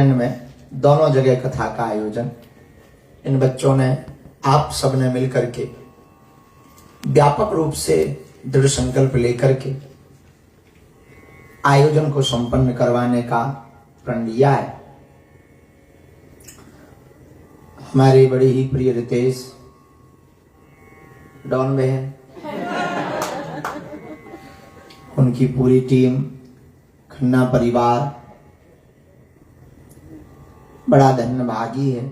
में दोनों जगह कथा का आयोजन इन बच्चों ने आप सबने मिलकर के व्यापक रूप से दृढ़ संकल्प लेकर के आयोजन को संपन्न करवाने का प्रण लिया है। हमारे बड़े ही प्रिय रितेश डॉन बहन, उनकी पूरी टीम, खन्ना परिवार बड़ा धन्यभागी है।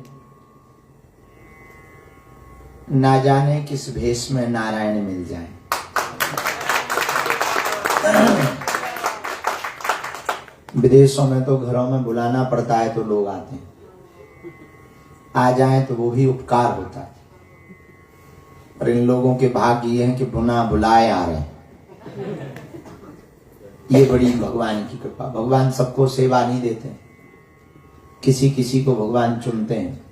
ना जाने किस भेष में नारायण मिल जाए। विदेशों में तो घरों में बुलाना पड़ता है तो लोग आते हैं, आ जाएं तो वो भी उपकार होता है। पर इन लोगों के भाग्य ये है कि बिना बुलाए आ रहे हैं। ये बड़ी भगवान की कृपा। भगवान सबको सेवा नहीं देते, किसी किसी को भगवान चुनते हैं।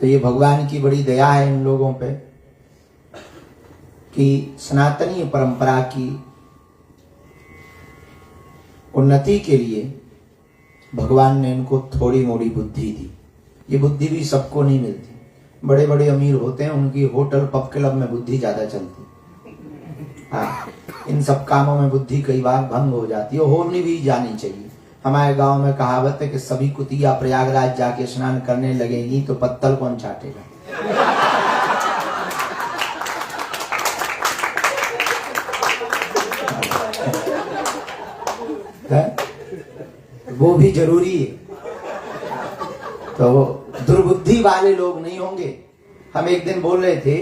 तो ये भगवान की बड़ी दया है इन लोगों पे कि सनातनी परंपरा की उन्नति के लिए भगवान ने इनको थोड़ी मोड़ी बुद्धि दी। ये बुद्धि भी सबको नहीं मिलती। बड़े बड़े अमीर होते हैं, उनकी होटल पब क्लब में बुद्धि ज्यादा चलती। हाँ, इन सब कामों में बुद्धि कई बार भंग हो जाती है, होनी भी जानी चाहिए। हमारे गांव में कहावत है कि सभी कुतिया प्रयागराज जाके स्नान करने लगेंगी तो पत्तल कौन चाटेगा। वो भी जरूरी है। तो दुर्बुद्धि वाले लोग नहीं होंगे। हम एक दिन बोल रहे थे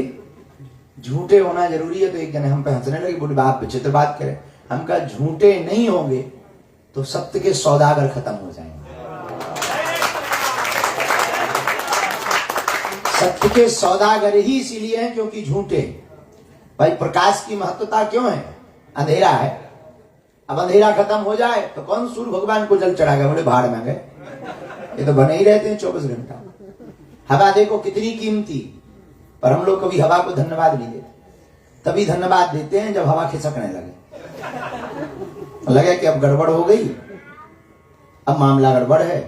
झूठे होना जरूरी है, तो एक जने हम पे हंसने लगे, बोले बाप विचित्र बात करें। हम कहा झूठे नहीं होंगे तो सत्य के सौदागर खत्म हो जाएंगे। सत्य के सौदागर ही इसीलिए हैं क्योंकि झूठे। भाई प्रकाश की महत्वता क्यों है? अंधेरा है, अब अंधेरा खत्म हो जाए तो कौन सूर्य भगवान को जल चढ़ाएगा? बोले भाड़ में गए, ये तो बने ही रहते हैं 24 घंटा। हवा देखो कितनी कीमती, पर हम लोग कभी हवा को धन्यवाद नहीं देते। तभी धन्यवाद देते हैं जब हवा खिसकने लगे, लगे कि अब गड़बड़ हो गई, अब मामला गड़बड़ है,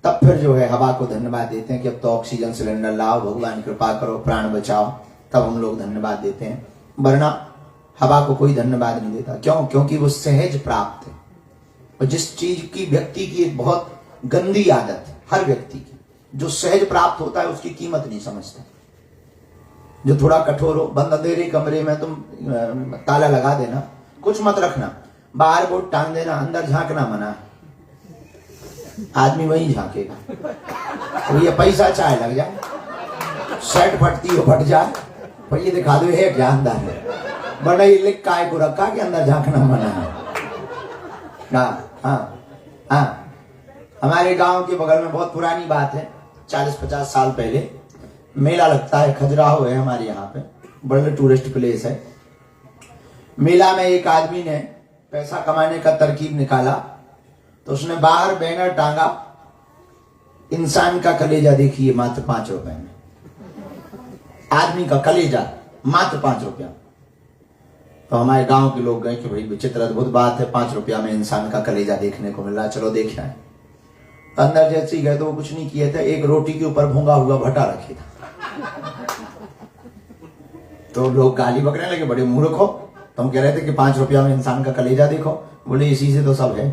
तब फिर जो है हवा को धन्यवाद देते हैं कि अब तो ऑक्सीजन सिलेंडर लाओ, भगवान कृपा करो, प्राण बचाओ, तब हम लोग धन्यवाद देते हैं। वरना हवा को कोई धन्यवाद नहीं देता। क्यों? क्योंकि वो सहज प्राप्त है। और जिस चीज की व्यक्ति की एक बहुत गंदी आदत है, हर व्यक्ति की, जो सहज प्राप्त होता है उसकी कीमत नहीं समझता। जो थोड़ा कठोर हो, बंद अंधेरे कमरे में तुम ताला लगा देना, कुछ मत रखना, बाहर बोर्ड टांग देना, अंदर झांकना मना, आदमी वहीं झांकेगा। तो ये पैसा चाहे लग जाए, शर्ट फटती हो फट जाए, पर ये दिखा दो है क्या अंदर है, बड़ा ही लिख काय को रखा कि अंदर झांकना मना है। हाँ, हमारे गांव के बगल में बहुत पुरानी बात है, 40-50 साल पहले मेला लगता है। खजुराहो है हमारे यहाँ पे, बड़े टूरिस्ट प्लेस है। मेला में एक आदमी ने पैसा कमाने का तरकीब निकाला, तो उसने बाहर बैनर टांगा, इंसान का कलेजा देखिए मात्र 5 रुपए में। आदमी का कलेजा मात्र 5 रुपया। तो हमारे गांव के लोग गए कि भाई विचित्र अद्भुत बात है, 5 रुपया में इंसान का कलेजा देखने को मिल रहा, चलो देख आए। अंदर जैसे ही गए तो वो कुछ नहीं किए थे, एक रोटी के ऊपर भूंगा हुआ भटा रखे था। तो लोग गाली बकने लगे, बड़े मूर्ख हो, तुम कह रहे थे कि 5 रुपया में इंसान का कलेजा देखो। बोले इसी से तो सब है,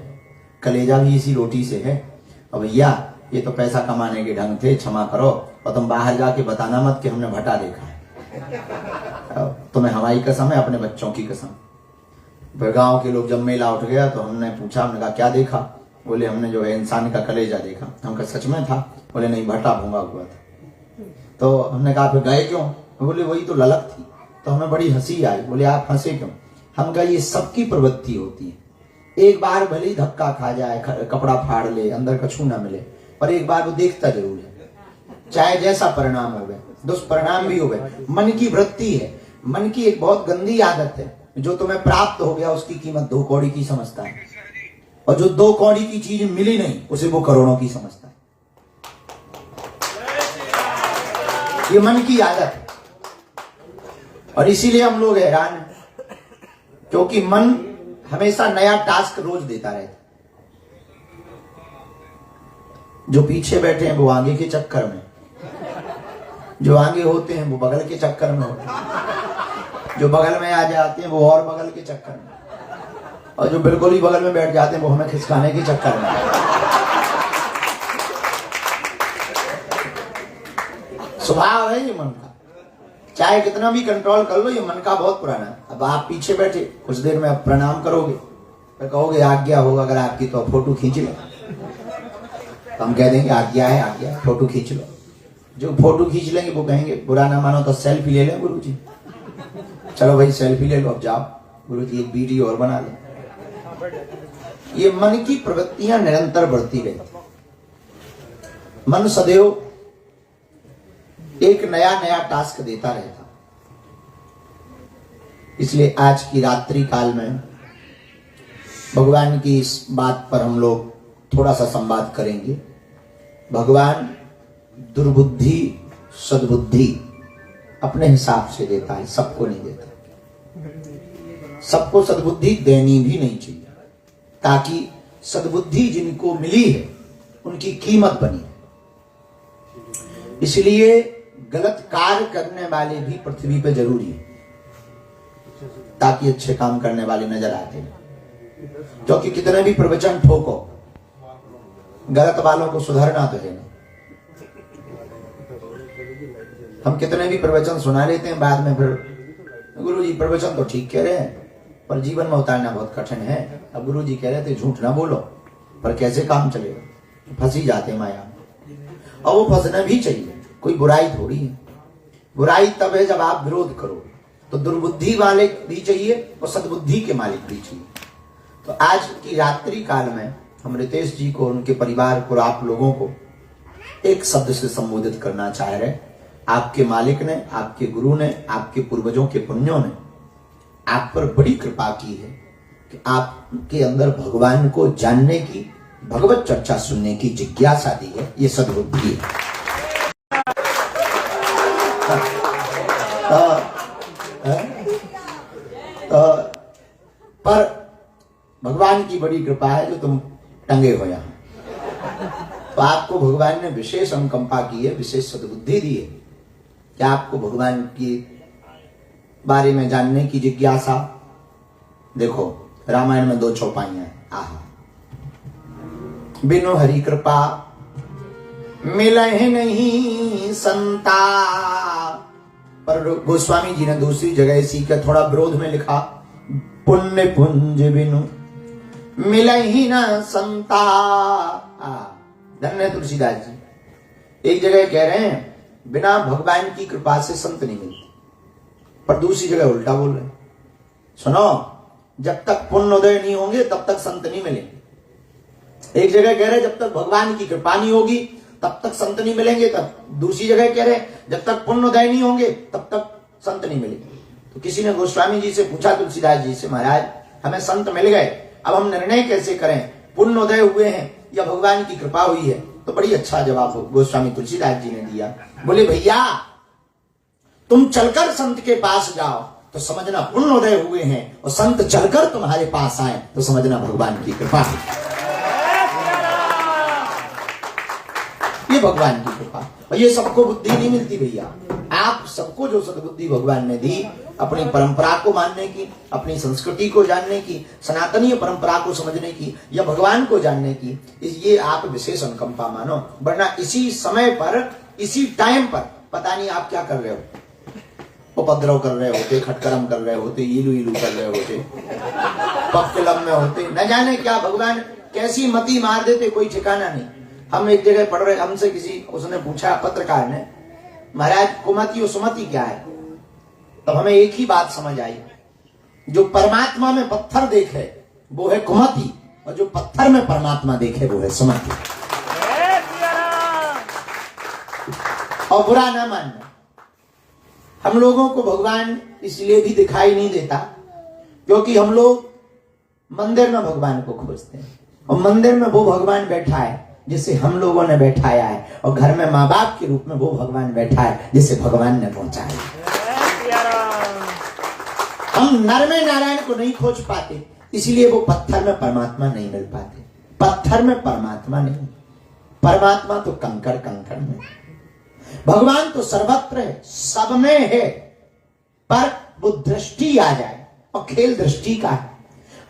कलेजा भी इसी रोटी से है। और भैया ये तो पैसा कमाने के ढंग थे, क्षमा करो, और तुम बाहर जाके बताना मत कि हमने भटा देखा है। तुम्हें हमारी कसम है, अपने बच्चों की कसम। गांव के लोग जब मेला उठ गया तो हमने पूछा, हमने कहा क्या देखा? बोले हमने जो है इंसान का कलेजा देखा। हम कहा सच में था? बोले नहीं, भटा भूंगा हुआ था। तो हमने कहा फिर गए क्यों? बोले वही तो ललक थी। तो हमें बड़ी हंसी आई। बोले आप हंसे क्यों? हम कहा ये सबकी प्रवृत्ति होती है। एक बार भले ही धक्का खा जाए, कपड़ा फाड़ ले, अंदर कछू ना मिले, पर एक बार वो देखता जरूर है, चाहे जैसा परिणाम हो गए, दुष्परिणाम भी हो गए। मन की वृत्ति है, मन की एक बहुत गंदी आदत है। जो तुम्हें प्राप्त हो गया उसकी कीमत 2 कौड़ी की समझता है, और जो 2 कौड़ी की चीज मिली नहीं उसे वो करोड़ों की समझता है। ये मन की आदत है, और इसीलिए हम लोग हैरान हैं, क्योंकि मन हमेशा नया टास्क रोज देता रहता। जो पीछे बैठे हैं वो आगे के चक्कर में, जो आगे होते हैं वो बगल के चक्कर में होते हैं, जो बगल में आ जाते हैं वो और बगल के चक्कर में, और जो बिल्कुल ही बगल में बैठ जाते हैं वो हमें खिसकाने के चक्कर में। स्वभाव है ये मन का, चाहे कितना भी कंट्रोल कर लो, ये मन का बहुत पुराना है। अब आप पीछे बैठे, कुछ देर में आप प्रणाम करोगे, फिर कहोगे आज्ञा होगा अगर आपकी तो फोटो खींच लो, तो हम कह देंगे आज्ञा है, आज्ञा है, फोटो खींच लो। जो फोटो खींच लेंगे वो कहेंगे बुरा ना मानो तो सेल्फी ले लें गुरु जी। चलो भाई सेल्फी ले लो, अब जाओ गुरु जी एक वीडियो और बना लो। ये मन की प्रवृत्तियां निरंतर बढ़ती रहती, मन सदैव एक नया नया टास्क देता रहता। इसलिए आज की रात्रि काल में भगवान की इस बात पर हम लोग थोड़ा सा संवाद करेंगे। भगवान दुर्बुद्धि सद्बुद्धि अपने हिसाब से देता है, सबको नहीं देता। सबको सद्बुद्धि देनी भी नहीं चाहिए, ताकि सद्बुद्धि जिनको मिली है उनकी कीमत बनी। इसलिए गलत कार्य करने वाले भी पृथ्वी पे जरूरी है, ताकि अच्छे काम करने वाले नजर आते हैं। क्योंकि कितने भी प्रवचन ठोको, गलत वालों को सुधरना तो है नहीं। हम कितने भी प्रवचन सुना लेते हैं, बाद में फिर गुरु जी प्रवचन तो ठीक कह रहे हैं पर जीवन में उतारना बहुत कठिन है। अब गुरु जी कह रहे थे झूठ ना बोलो, पर कैसे काम चलेगा, फंस ही जाते हैं माया में। और वो फंसना भी चाहिए, कोई बुराई थोड़ी है। बुराई तब है जब आप विरोध करो। तो दुर्बुद्धि वाले भी चाहिए और सद्बुद्धि के मालिक भी चाहिए। तो आज की रात्रि काल में हम रितेश जी को, उनके परिवार को, आप लोगों को एक शब्द से संबोधित करना चाह रहे। आपके मालिक ने, आपके गुरु ने, आपके पूर्वजों के पुण्यों ने आप पर बड़ी कृपा की है कि आपके अंदर भगवान को जानने की, भगवत चर्चा सुनने की जिज्ञासा दी है। ये सद्बुद्धि है। पर भगवान की बड़ी कृपा है जो तुम टंगे हो यहां। तो आपको भगवान ने विशेष अनुकंपा की है, विशेष सद्बुद्धि दी है कि आपको भगवान के बारे में जानने की जिज्ञासा। देखो रामायण में 2 चौपाइयां हैं। आहा, बिनु हरि कृपा मिलहि नहीं संता। पर गोस्वामी जी ने दूसरी जगह इसी का थोड़ा विरोध में लिखा, पुण्य पुंज बिनु मिलहि न संता। धन्य तुलसीदास जी एक जगह कह रहे हैं बिना भगवान की कृपा से संत नहीं मिलते, पर दूसरी जगह उल्टा बोल रहे हैं। सुनो, जब तक पुण्योदय नहीं होंगे तब तक संत नहीं मिलेंगे। एक जगह कह रहे जब तक भगवान की कृपा नहीं होगी तब तक संत नहीं मिलेंगे, तब दूसरी जगह कह रहे जब तक पुण्योदय नहीं होंगे तब तक संत नहीं मिलेंगे। तो किसी ने गोस्वामी जी से पूछा, तुलसीदास जी से, महाराज हमें संत मिल गए, अब हम निर्णय कैसे करें, पुण्योदय हुए हैं या भगवान की कृपा हुई है? तो बड़ी अच्छा जवाब गोस्वामी तुलसीदास जी ने दिया। बोले भैया तुम चलकर संत के पास जाओ तो समझना पुण्योदय हुए हैं, और संत चलकर तुम्हारे पास आए तो समझना भगवान की कृपा है। ये भगवान की कृपा। और ये सबको बुद्धि नहीं मिलती भैया। आप सबको जो सद्बुद्धि भगवान ने दी, अपनी परंपरा को मानने की, अपनी संस्कृति को जानने की, सनातनीय परंपरा को समझने की, या भगवान को जानने की, ये आप विशेष अनुकंपा मानो। वरना इसी समय पर, इसी टाइम पर पता नहीं आप क्या कर रहे हो, उपद्रव कर रहे होते, खटकरम कर रहे होते, इलू इलू कर रहे होते, पक्कलम में होते, न जाने क्या भगवान कैसी मति मार देते, कोई ठिकाना नहीं। हम एक जगह पढ़ रहे, हमसे किसी, उसने पूछा पत्रकार ने, महाराज कुमति और सुमति क्या है? तब हमें एक ही बात समझ आई, जो परमात्मा में पत्थर देखे वो है कुमति, और जो पत्थर में परमात्मा देखे वो है सुमति। और बुरा ना मानना, हम लोगों को भगवान इसलिए भी दिखाई नहीं देता क्योंकि हम लोग मंदिर में भगवान को खोजते हैं, और मंदिर में वो भगवान बैठा है जिसे हम लोगों ने बैठाया है, और घर में माँ बाप के रूप में वो भगवान बैठा है जिसे भगवान ने पहुंचाया। हम नर में नारायण को नहीं खोज पाते, इसलिए वो पत्थर में परमात्मा नहीं मिल पाते। पत्थर में परमात्मा नहीं, परमात्मा तो कंकड़ कंकड़ में, भगवान तो सर्वत्र है, सब में है, पर वो दृष्टि आ जाए, और खेल दृष्टि का है।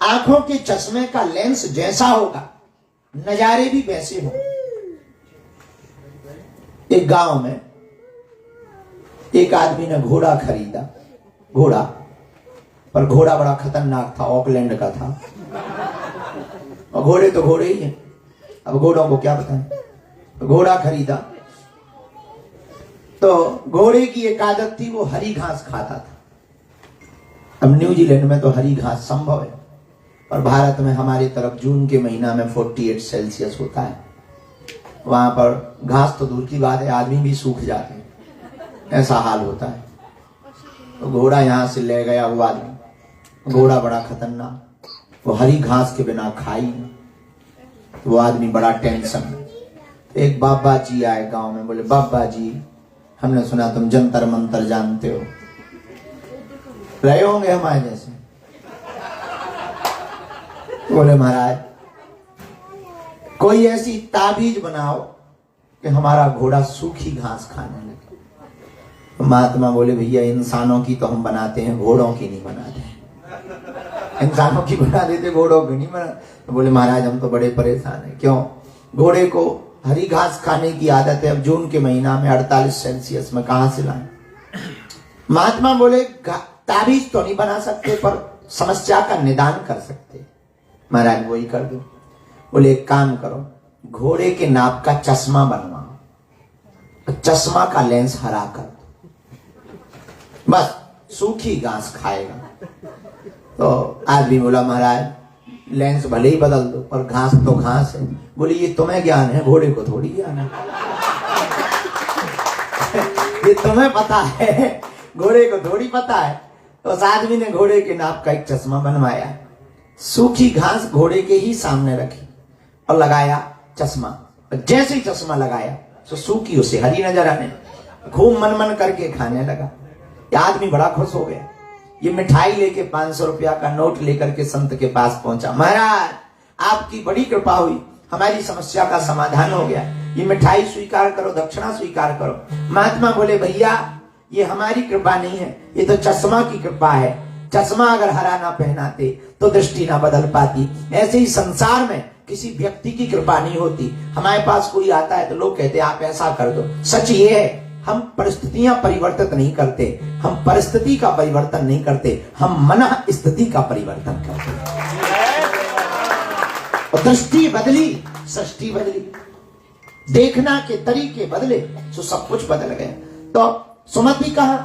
आंखों के चश्मे का लेंस जैसा होगा, नजारे भी वैसे हो। एक गांव में एक आदमी ने घोड़ा खरीदा, घोड़ा, पर घोड़ा बड़ा खतरनाक था, ऑकलैंड का था, और घोड़े तो घोड़े ही हैं, अब घोड़ों को क्या बताएं। तो घोड़ा खरीदा, तो घोड़े की एक आदत थी, वो हरी घास खाता था। अब न्यूजीलैंड में तो हरी घास संभव है, और भारत में हमारी तरफ जून के महीना में 48 सेल्सियस होता है, वहां पर घास तो दूर की बात है, आदमी भी सूख जाते हैं, ऐसा हाल होता है। तो घोड़ा यहां से ले गया वो आदमी, घोड़ा बड़ा खतरनाक, वो हरी घास के बिना खाई नहीं, तो वो आदमी बड़ा टेंशन। एक बाबा जी आए गांव में, बोले बाबा जी हमने सुना तुम जंतर मंतर जानते हो, रहे होंगे हमारे जैसे। बोले महाराज कोई ऐसी ताबीज बनाओ कि हमारा घोड़ा सूखी घास खाने लगे। तो महात्मा बोले भैया इंसानों की तो हम बनाते हैं, घोड़ों की नहीं बनाते। इंसानों की बना देते, घोड़ों की नहीं बना। तो बोले महाराज हम तो बड़े परेशान हैं। क्यों? घोड़े को हरी घास खाने की आदत है, अब जून के महीना में 48 सेल्सियस में कहां से लाएं। महात्मा बोले ताबीज तो नहीं बना सकते, पर समस्या का निदान कर सकते। महाराज वही कर दो। बोले एक काम करो, घोड़े के नाप का चश्मा बनवाओ, चश्मा का लेंस हरा कर दो, बस सूखी घास खाएगा। तो आदमी बोला महाराज लेंस भले ही बदल दो, पर घास तो घास है। बोले ये तुम्हें ज्ञान है, घोड़े को थोड़ी ज्ञान है। ये तुम्हें पता है, घोड़े को थोड़ी पता है। तो उस आदमी ने घोड़े के नाप का एक चश्मा बनवाया, सूखी घास घोड़े के ही सामने रखी और लगाया चश्मा। जैसे ही चश्मा लगाया तो सूखी उसे हरी नजर आने, खूब मन मन करके खाने लगा। ये आदमी बड़ा खुश हो गया। ये मिठाई लेके 500 रुपया का नोट लेकर के संत के पास पहुंचा। महाराज आपकी बड़ी कृपा हुई, हमारी समस्या का समाधान हो गया, ये मिठाई स्वीकार करो, दक्षिणा स्वीकार करो। महात्मा बोले भैया ये हमारी कृपा नहीं है, ये तो चश्मा की कृपा है। चश्मा अगर हरा ना पहनाते तो दृष्टि ना बदल पाती। ऐसे ही संसार में किसी व्यक्ति की कृपा नहीं होती। हमारे पास कोई आता है तो लोग कहते हैं आप ऐसा कर दो। सच ये है हम परिस्थितियां परिवर्तित नहीं करते, हम परिस्थिति का परिवर्तन नहीं करते, हम मन स्थिति का परिवर्तन करते। और दृष्टि बदली, सृष्टि बदली, देखना के तरीके बदले तो सब कुछ बदल गया। तो सुमति कहां?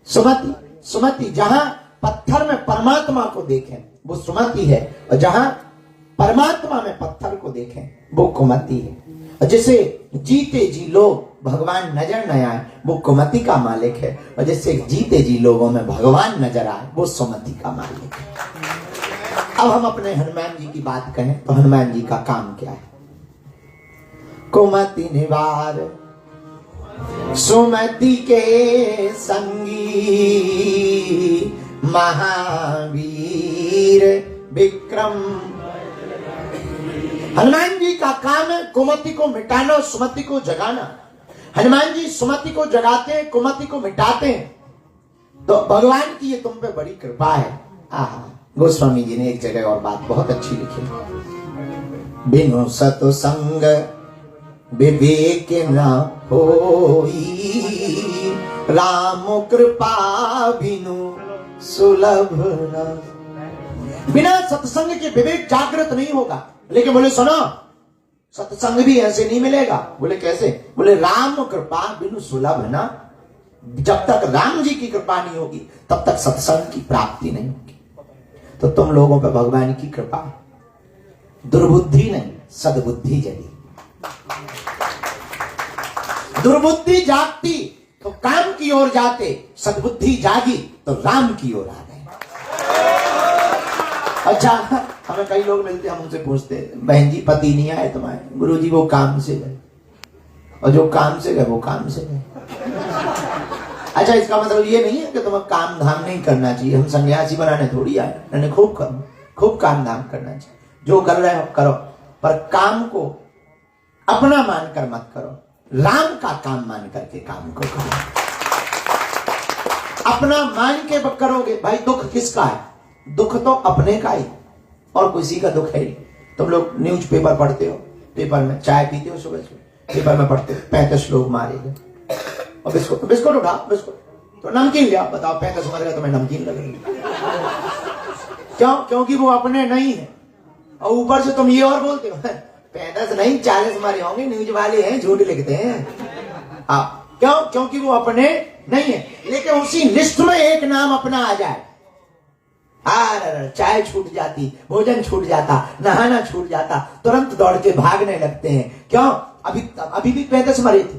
सुमति, सुमति जहां पत्थर में परमात्मा को देखें वो सुमति है, और जहां परमात्मा में पत्थर को देखें वो कुमति है। और जिसे जीते जी लोग भगवान नजर न आए वो कुमति का मालिक है, और जिससे जीते जी लोगों में भगवान नजर आए वो सुमति का मालिक है। अब हम अपने हनुमान जी की बात कहें तो हनुमान जी का काम क्या है? कुमति निवार सुमति के संगी, महावीर विक्रम। हनुमान जी का काम है कुमति को मिटाना और सुमति को जगाना। हनुमान जी सुमति को जगाते हैं, कुमति को मिटाते हैं। तो भगवान की ये तुम पे बड़ी कृपा है। गोस्वामी जी ने एक जगह और बात बहुत अच्छी लिखी, बिनु सतसंग विवेक न होई, राम कृपा बिनु सुलभ न। बिना सत्संग के विवेक जागृत नहीं होगा। लेकिन बोले सुनो सत्संग भी ऐसे नहीं मिलेगा। बोले कैसे? बोले राम कृपा बिनु सुलभ ना। जब तक राम जी की कृपा नहीं होगी तब तक सत्संग की प्राप्ति नहीं होगी। तो तुम लोगों पर भगवान की कृपा, दुर्बुद्धि नहीं सद्बुद्धि जगी। दुर्बुद्धि जागती तो काम की ओर जाते, सद्बुद्धि जागी तो राम की ओर आ गए। अच्छा हमें कई लोग मिलते, हम उनसे पूछते बहन जी पति नहीं आए तुम्हारे? गुरु जी वो काम से गए, और जो काम से गए वो काम से गए। अच्छा इसका मतलब ये नहीं है कि तुम्हें काम धाम नहीं करना चाहिए, हम सन्यासी बनाने थोड़ी आए। मैंने खूब करो, खूब काम धाम करना चाहिए, जो कर रहे हो करो, पर काम को अपना मानकर मत करो, राम का काम मान करके काम को करो। अपना मान के करोगे भाई, दुख किसका है? दुख तो अपने का ही, और किसी का दुख है ही। तुम लोग न्यूज पेपर पढ़ते हो, पेपर में चाय पीते हो सुबह सुबह, पेपर में पढ़ते हो 35 लोग मारे गए, और बिस्कुट उठा, बिस्कुट तो नमकीन लिया, बताओ 35 मर गए, तुम्हें नमकीन लग रही? क्यों? क्योंकि वो अपने नहीं है। और ऊपर से तुम ये और बोलते हो 35 नहीं 40 मारे होंगे, न्यूज वाले हैं, झूठ लिखते हैं। हाँ, क्यों? क्योंकि वो अपने नहीं है। लेकिन उसी लिस्ट में एक नाम अपना आ जाए, चाय छूट जाती, भोजन छूट जाता, नहाना छूट जाता, तुरंत दौड़ के भागने लगते हैं। क्यों? अभी भी 35 मरे थे,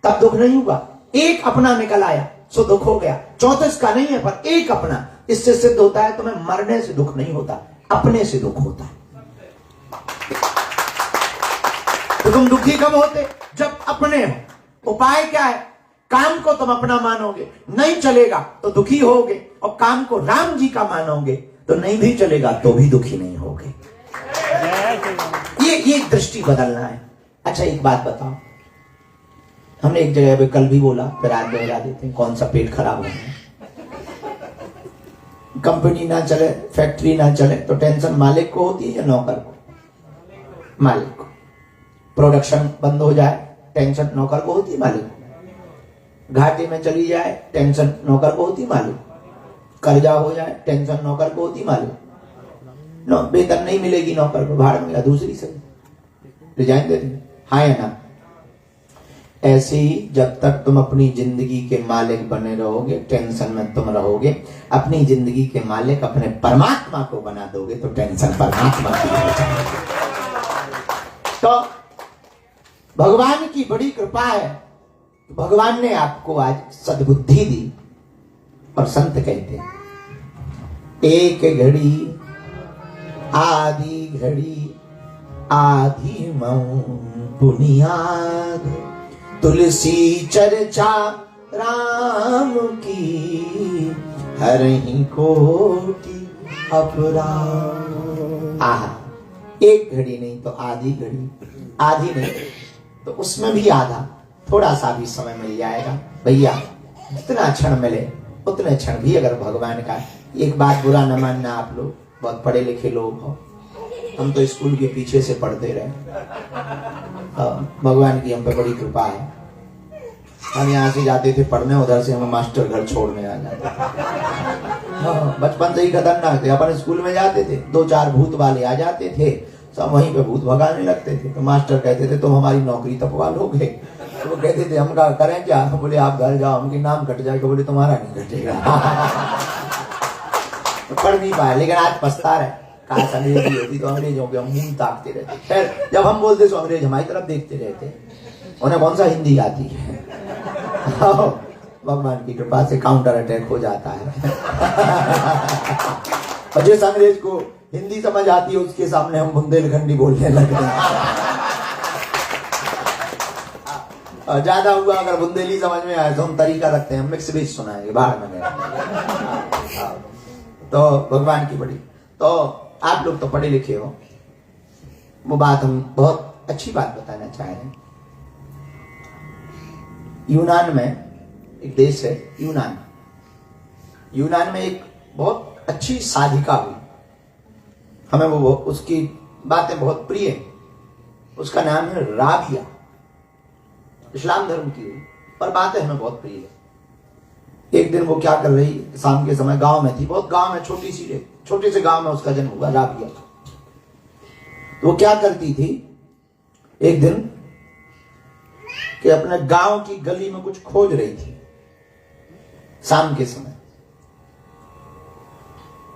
तब दुख नहीं हुआ। एक अपना निकल आया सो दुख हो गया। 34 का नहीं है पर एक अपना, इससे सिद्ध होता है तुम्हें मरने से दुख नहीं होता, अपने से दुख होता है। तो तुम दुखी कब होते? जब अपने हो। उपाय क्या है? काम को तुम अपना मानोगे, नहीं चलेगा तो दुखी होगे, और काम को राम जी का मानोगे तो नहीं भी चलेगा तो भी दुखी नहीं होगे। ये दृष्टि बदलना है। अच्छा एक बात बताओ, हमने एक जगह पे कल भी बोला, फिर आज दोहरा देते हैं, कौन सा पेट खराब होना है? कंपनी ना चले, फैक्ट्री ना चले तो टेंशन मालिक को होती है या नौकर को? मालिक को। प्रोडक्शन बंद हो जाए, टेंशन नौकर को होती है, मालिक को। घाटे में चली जाए, टेंशन नौकर को होती, मालिक। कर्जा हो जाए, टेंशन नौकर को होती, मालिक। वेतन नहीं मिलेगी नौकर को, भाड़ में दूसरी से रिजाइन दे देंगे, हाँ या ना? ऐसे ही जब तक तुम अपनी जिंदगी के मालिक बने रहोगे, टेंशन में तुम रहोगे। अपनी जिंदगी के मालिक अपने परमात्मा को बना दोगे तो टेंशन परमात्मा की हो जाएगी। तो भगवान की बड़ी कृपा है, भगवान ने आपको आज सद्बुद्धि दी। और संत कहते हैं, एक घड़ी आधी घड़ी आधी मऊ बुनियाद, तुलसी चर्चा राम की, हरहि कोटि अपराध। आहा, एक घड़ी नहीं तो आधी घड़ी, आधी नहीं तो उसमें भी आधा, थोड़ा सा भी समय मिल जाएगा भैया। जितना क्षण मिले उतने क्षण भी अगर भगवान का। एक बात बुरा न मानना, आप लोग बहुत पढ़े लिखे लोग हो, हम तो स्कूल के पीछे से पढ़ते रहे। भगवान की हम पे बड़ी कृपा है। हम यहाँ से जाते थे पढ़ने, उधर से हम मास्टर घर छोड़ने आ जाते थे। बचपन से ही खतरनाक थे। अपन स्कूल में जाते थे, 2-4 भूत वाले आ जाते थे, सब वहीं पे भूत भगाने लगते थे। तो मास्टर कहते थे तुम हमारी नौकरी तपवा लोगे। तो वो कहते थे हम क्या करें क्या? बोले आप घर जाओ, उनके नाम कट जाएगा। बोले तुम्हारा नहीं कटेगा। तो पढ़ नहीं पाया, लेकिन आज पछता रहे, काश अंग्रेजी होती तो अंग्रेजों के हम मुंह ताकते रहते। खैर जब हम बोलते तो अंग्रेज हमारी तरफ देखते रहते, उन्हें कौन सा हिंदी आती है। भगवान की कृपा से काउंटर अटैक हो जाता है। और जिस अंग्रेज को हिंदी समझ आती है उसके सामने हम बुंदेलखंडी बोलने लगते हैं। ज्यादा हुआ अगर बुंदेली समझ में आए तो हम तरीका रखते हैं, मिक्स बीच सुनाएंगे बाहर में। तो भगवान की बड़ी। तो आप लोग तो पढ़े लिखे हो, वो बात हम बहुत अच्छी बात बताना चाह रहे हैं। यूनान में एक देश है यूनान। यूनान में एक बहुत अच्छी साधिका हुई, हमें वो उसकी बातें बहुत प्रिय है। उसका नाम है राबिया, इस्लाम धर्म की हुई, पर बातें हमें बहुत प्रिय है। एक दिन वो क्या कर रही, शाम के समय गांव में थी, बहुत गांव में छोटे से गांव में उसका जन्म हुआ, राबिया। तो वो क्या करती थी, एक दिन कि अपने गांव की गली में कुछ खोज रही थी शाम के समय।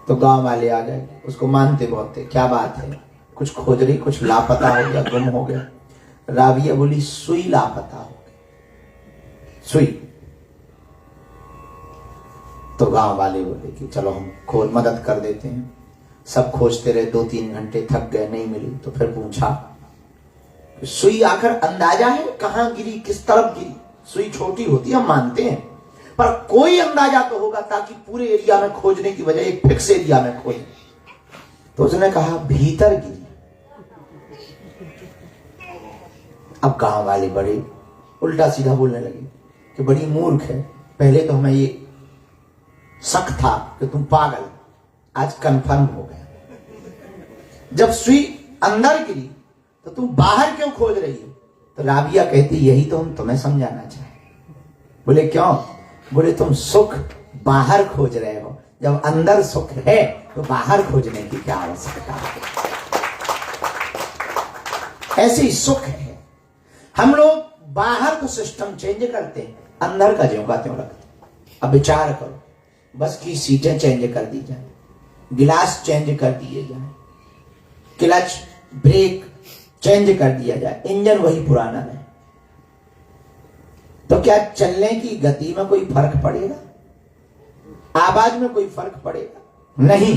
तो गांव वाले आ गए, उसको मानते बहुत थे, क्या बात है, कुछ खोज रही, कुछ लापता हो गया, गुम हो गया। राबिया बोली सुई लापता हो गई, सुई। तो गांव वाले बोले कि चलो हम खोज मदद कर देते हैं। सब खोजते रहे, 2-3 घंटे, थक गए, नहीं मिली। तो फिर पूछा सुई आखिर अंदाजा है कहां गिरी, किस तरफ गिरी? सुई छोटी होती है हम मानते हैं, पर कोई अंदाजा तो होगा ताकि पूरे एरिया में खोजने की बजाय एक फिक्स एरिया में खोजें। तो उसने कहा भीतर गिरी। अब गांव वाले बड़े उल्टा सीधा बोलने लगे कि बड़ी मूर्ख है। पहले तो हमें ये शक था कि तुम पागल, आज कंफर्म हो गया। जब सुई अंदर गिरी तो तुम बाहर क्यों खोज रही हो? तो राबिया कहती यही तो हम तुम्हें समझाना चाहे। बोले क्यों? बोले तुम सुख बाहर खोज रहे हो, जब अंदर सुख है तो बाहर खोजने की क्या आवश्यकता है। ऐसे ही सुख है। हम लोग बाहर तो सिस्टम चेंज करते हैं, अंदर का ज्यों का त्यों रखते। अब विचार करो, बस की सीटें चेंज कर दी जाए, गिलास चेंज कर दिए जाए, क्लच ब्रेक चेंज कर दिया जाए, इंजन वही पुराना है, तो क्या चलने की गति में कोई फर्क पड़ेगा? आवाज में कोई फर्क पड़ेगा? नहीं।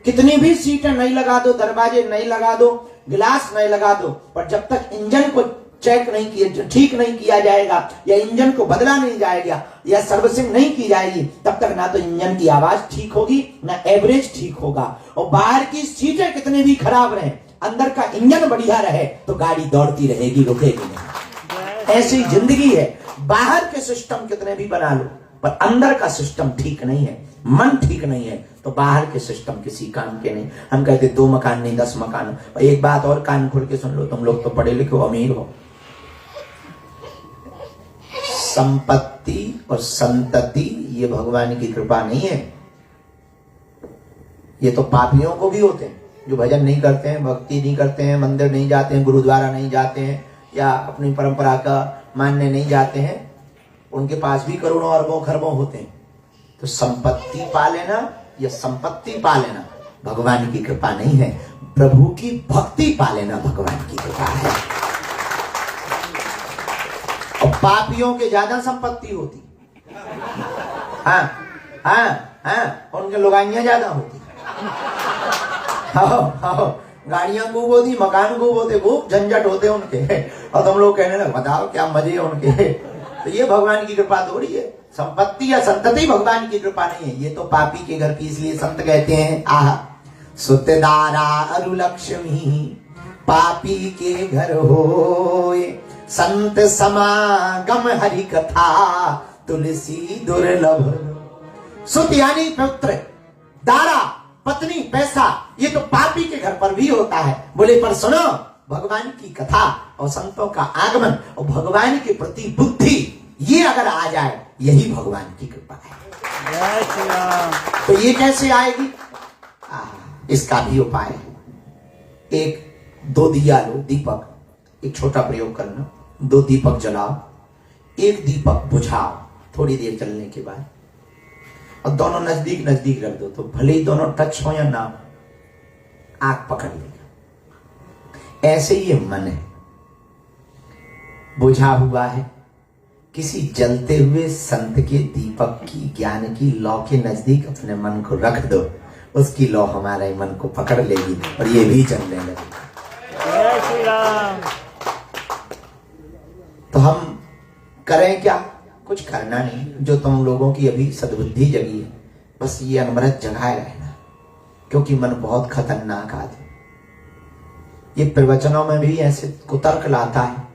कितनी भी सीटें नहीं लगा दो, दरवाजे नहीं लगा दो, गिलास नहीं लगा दो, पर जब तक इंजन को चेक नहीं किया, ठीक नहीं किया जाएगा, या इंजन को बदला नहीं जाएगा, या सर्विसिंग नहीं की जाएगी, तब तक ना तो इंजन की आवाज ठीक होगी, ना एवरेज ठीक होगा। और बाहर की सीटें कितनी भी खराब रहे, अंदर का इंजन बढ़िया रहे तो गाड़ी दौड़ती रहेगी, रुकेगी नहीं। ऐसी जिंदगी है। बाहर के सिस्टम कितने भी बना लो, पर अंदर का सिस्टम ठीक नहीं है, मन ठीक नहीं है, तो बाहर के सिस्टम किसी काम के नहीं। हम कहते 2 मकान नहीं 10 मकान। एक बात और कान खोल के सुन लो, तुम लोग तो पढ़े लिखे हो, अमीर हो। संपत्ति और संतति ये भगवान की कृपा नहीं है। ये तो पापियों को भी होते हैं, जो भजन नहीं करते हैं, भक्ति नहीं करते हैं, मंदिर नहीं जाते हैं, गुरुद्वारा नहीं जाते हैं, या अपनी परंपरा का मानने नहीं जाते हैं, उनके पास भी करोड़ों अरबों खरबों होते हैं। तो संपत्ति पा लेना या संपत्ति पा लेना भगवान की कृपा नहीं है, प्रभु की भक्ति पा लेना भगवान की कृपा है। और पापियों के ज्यादा संपत्ति होती, हाँ हाँ हाँ, उनके लुगाइयां ज्यादा होती, गाड़ियां खूब होती, मकान खूब होते, खूब झंझट होते उनके, और तुम लोग कहने लगे बताओ क्या मजे उनके। तो ये भगवान की कृपा थोड़ी है। संपत्ति या संतति भगवान की कृपा नहीं है, ये तो पापी के घर की। इसलिए संत कहते हैं आह सुतदारा अरु लक्ष्मी पापी के घर होए, संत समागम हरि कथा तुलसी दुर्लभ। सुत यानी पुत्र, दारा पत्नी, पैसा, ये तो पापी के घर पर भी होता है। बोले पर सुनो, भगवान की कथा और संतों का आगमन और भगवान के प्रति बुद्धि, ये अगर आ जाए, यही भगवान की कृपा है। तो ये कैसे आएगी? इसका भी उपाय है। 1-2 दिया लो, दीपक, एक छोटा प्रयोग करना। 2 दीपक जलाओ, 1 दीपक बुझाओ थोड़ी देर चलने के बाद, और दोनों नजदीक नजदीक रख दो, तो भले ही दोनों टच हो या ना हो, आग पकड़ लेगा। ऐसे ये मन है, बुझा हुआ है, किसी जलते हुए संत के दीपक की, ज्ञान की लौ के नजदीक अपने मन को रख दो, उसकी लौ हमारे मन को पकड़ लेगी और ये भी जलने लगेगी। जय श्री राम। तो हम करें क्या? कुछ करना नहीं, जो तुम लोगों की अभी सद्बुद्धि जगी है, बस ये अनवरत जगाए रहना, क्योंकि मन बहुत खतरनाक आदमी। ये प्रवचनों में भी ऐसे कुतर्क लाता है।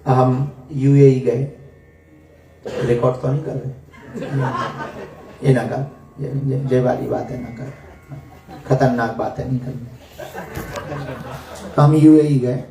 हम यूएई गए, रिकॉर्ड तो नहीं कर रहे, ये ना कर, ये वाली बात है ना कर, खतरनाक बात है नहीं करनी। हम यूएई गए,